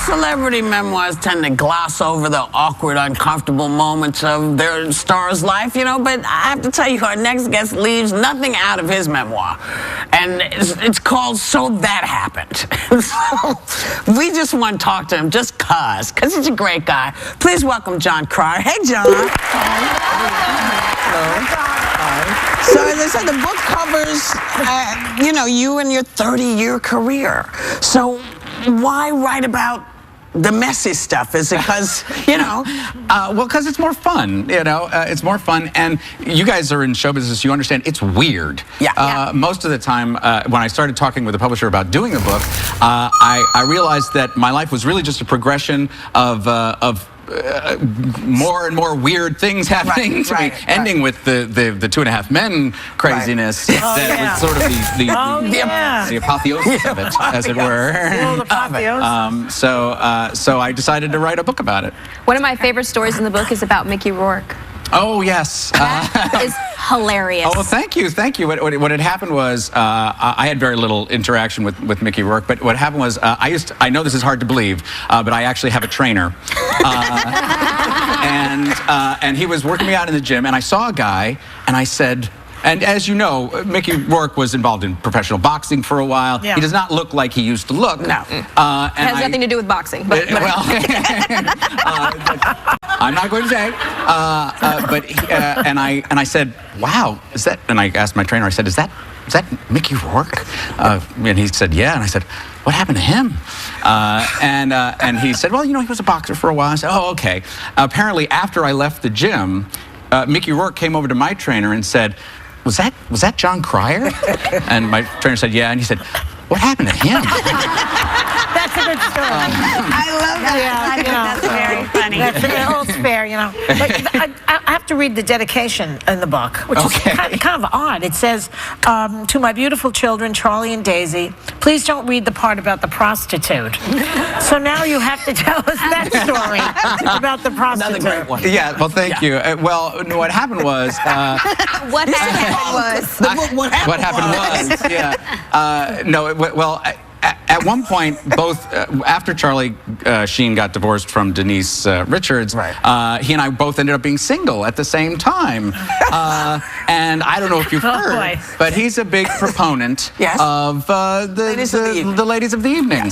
celebrity memoirs tend to gloss over the awkward, uncomfortable moments of their star's life, you know, but I have to tell you, our next guest leaves nothing out of his memoir. And it's called So That Happened. So we just want to talk to him just because he's a great guy. Please welcome Jon Cryer. Hey, Jon. Hello. So as I said, the book covers, you know, you and your 30-year career. So why write about the messy stuff? Is it because, you know? Well, because it's more fun, you know. It's more fun, and you guys are in show business, you understand it's weird. Yeah. Most of the time, when I started talking with the publisher about doing the book, I realized that my life was really just a progression of more and more weird things happening to me, ending with the 2.5 Men craziness that was sort of the apotheosis of it, as it were. So I decided to write a book about it. One of my favorite stories in the book is about Mickey Rourke. Oh, yes. That is hilarious. Oh, well, thank you. What had happened was I had very little interaction with Mickey Rourke, but what happened was I know this is hard to believe, but I actually have a trainer. And he was working me out in the gym, and I saw a guy, and I said, and as you know, Mickey Rourke was involved in professional boxing for a while. Yeah. He does not look like he used to look. No. It has nothing to do with boxing. But well, I'm not going to say. And I said, wow, is that? And I asked my trainer, I said, is that Mickey Rourke? And he said, yeah. And I said, what happened to him? And he said, well, you know, he was a boxer for a while. I said, oh, okay. Apparently, after I left the gym, Mickey Rourke came over to my trainer and said, was that Jon Cryer? And my trainer said, yeah. And he said, what happened to him? That's a good story. I love that. Yeah, I think that's very funny. That's it's fair, you know. But I have to read the dedication in the book, which is kind of odd. It says, to my beautiful children, Charlie and Daisy, please don't read the part about the prostitute. So now you have to tell us that story about the prostitute. Another great one. Yeah, well, thank you. Well, what happened was... what happened was, yeah. No, well... At one point, both after Charlie Sheen got divorced from Denise Richards, he and I both ended up being single at the same time. And I don't know if you've heard, but he's a big proponent of the ladies of the evening.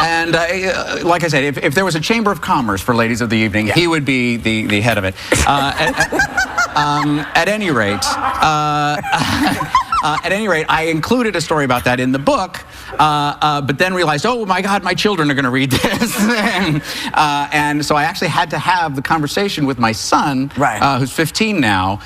And like I said, if there was a chamber of commerce for ladies of the evening, he would be the head of it. At any rate, I included a story about that in the book, but then realized, oh my God, my children are going to read this. And so I actually had to have the conversation with my son, who's 15 now.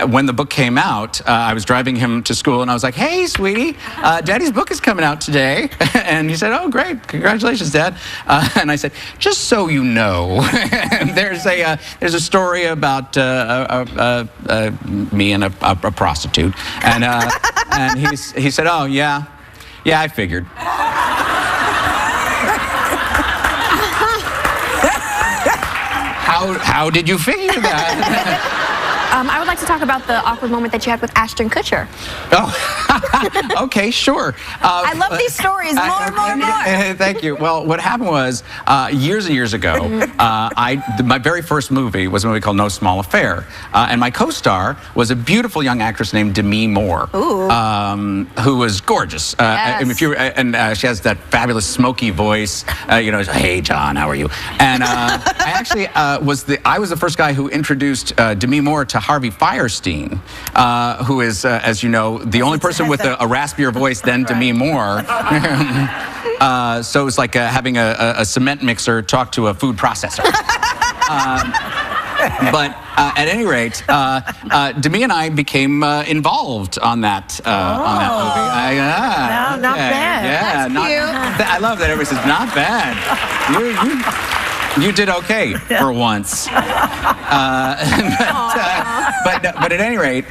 When the book came out, I was driving him to school, and I was like, hey, sweetie, Daddy's book is coming out today. And he said, oh, great, congratulations, Dad. And I said, just so you know, there's a story about me and a prostitute. And he said, oh, yeah, I figured. How did you figure that? I would like to talk about the awkward moment that you had with Ashton Kutcher. Oh, okay, sure. I love these stories. More. Thank you. Well, what happened was, years and years ago, my very first movie was a movie called No Small Affair. And my co-star was a beautiful young actress named Demi Moore, who was gorgeous. And she has that fabulous smoky voice. You know, hey, John, how are you? And I was the first guy who introduced Demi Moore to Harvey Fierstein, who is, as you know, the only person with a raspier voice than Demi Moore. So it was like having a cement mixer talk to a food processor. But at any rate, Demi and I became involved on that movie. Not bad. Yeah, That's cute. I love that everybody says not bad. You did okay for once. But at any rate,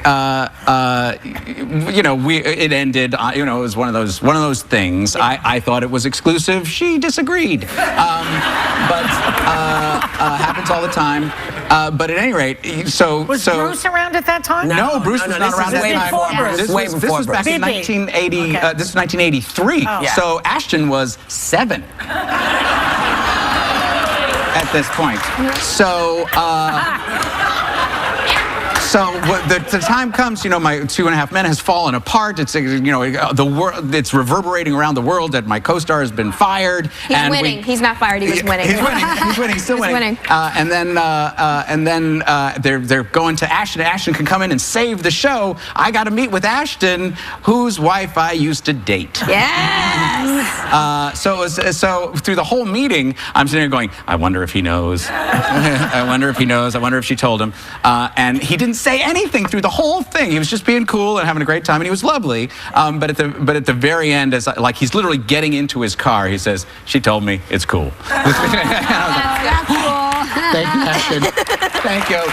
you know, it ended. You know, it was one of those things. I thought it was exclusive. She disagreed. But happens all the time. But at any rate, Was Bruce around at that time? No, Bruce was not around at way that before time. Bruce. This Way was before back in Bruce. 1980. Okay. This is 1983. Oh. Yeah. So Ashton was 7 at this point. So. So the time comes, you know, my 2.5 Men has fallen apart. It's, you know, the world, it's reverberating around the world that my co-star has been fired. He's winning. He's not fired. He was winning. He's winning. He's winning. Still He's winning. winning. And then they're going to Ashton. Ashton can come in and save the show. I got to meet with Ashton, whose wife I used to date. Yes. So through the whole meeting, I'm sitting there going, I wonder if he knows. I wonder if he knows. I wonder if she told him. And he didn't say anything through the whole thing. He was just being cool and having a great time, and he was lovely. But at the very end, as like he's literally getting into his car, he says, "She told me it's cool." That's cool. Thank you, Ashton. Thank you.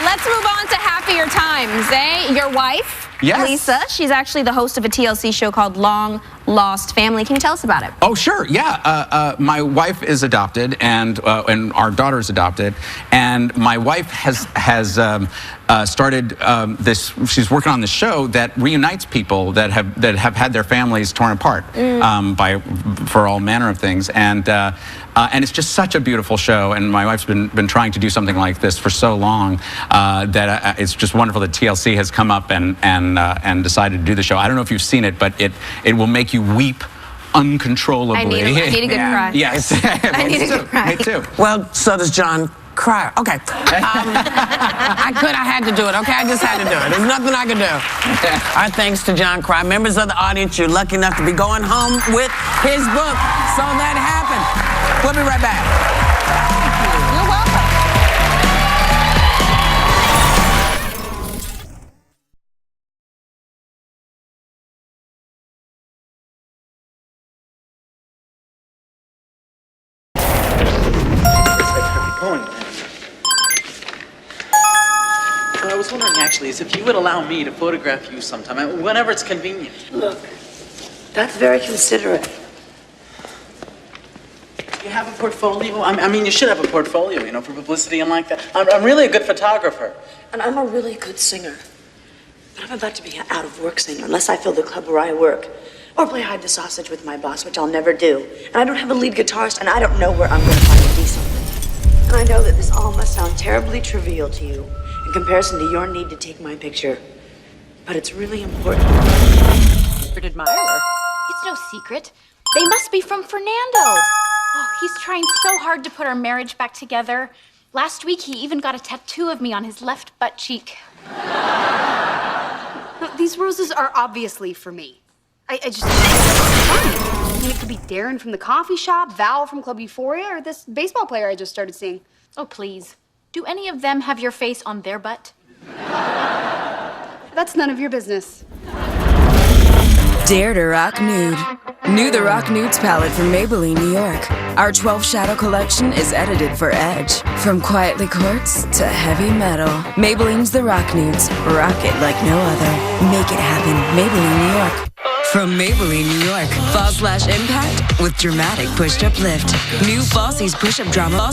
Let's move on to happier times, eh? Your wife, Yes. Lisa, she's actually the host of a TLC show called Long Lost Family. Can you tell us about it? Oh, sure. Yeah. My wife is adopted, and our daughter is adopted. And my wife has started this. She's working on this show that reunites people that have had their families torn apart for all manner of things. And it's just such a beautiful show. And my wife's been trying to do something like this for so long that it's just wonderful that TLC has come up and decided to do the show. I don't know if you've seen it, but it will make you weep uncontrollably. I need a good cry. Yes. I need a good cry. Me too. Well, so does John Cryer. Okay. I had to do it, okay? I just had to do it. There's nothing I could do. Our thanks to John Cryer. Members of the audience, you're lucky enough to be going home with his book, So That Happened. We'll be right back. You're welcome. What I was wondering actually is if you would allow me to photograph you sometime, whenever it's convenient. Look, that's very considerate. You have a portfolio? I mean, you should have a portfolio, you know, for publicity and like that. I'm really a good photographer. And I'm a really good singer. But I'm about to be an out-of-work singer unless I fill the club where I work. Or play hide the sausage with my boss, which I'll never do. And I don't have a lead guitarist, and I don't know where I'm going to find a decent one. And I know that this all must sound terribly trivial to you in comparison to your need to take my picture. But it's really important. Admirer. It's no secret. They must be from Fernando. Oh, he's trying so hard to put our marriage back together. Last week, he even got a tattoo of me on his left butt cheek. These roses are obviously for me. I just... I mean, it could be Darren from the coffee shop, Val from Club Euphoria, or this baseball player I just started seeing. Oh, please. Do any of them have your face on their butt? That's none of your business. Dare to rock nude. New The Rock Nudes palette from Maybelline, New York. Our 12 shadow collection is edited for edge. From quietly quartz to heavy metal. Maybelline's The Rock Nudes. Rock it like no other. Make it happen. Maybelline, New York. From Maybelline, New York. Fall/Impact with dramatic push-up lift. New Falsies push-up drama.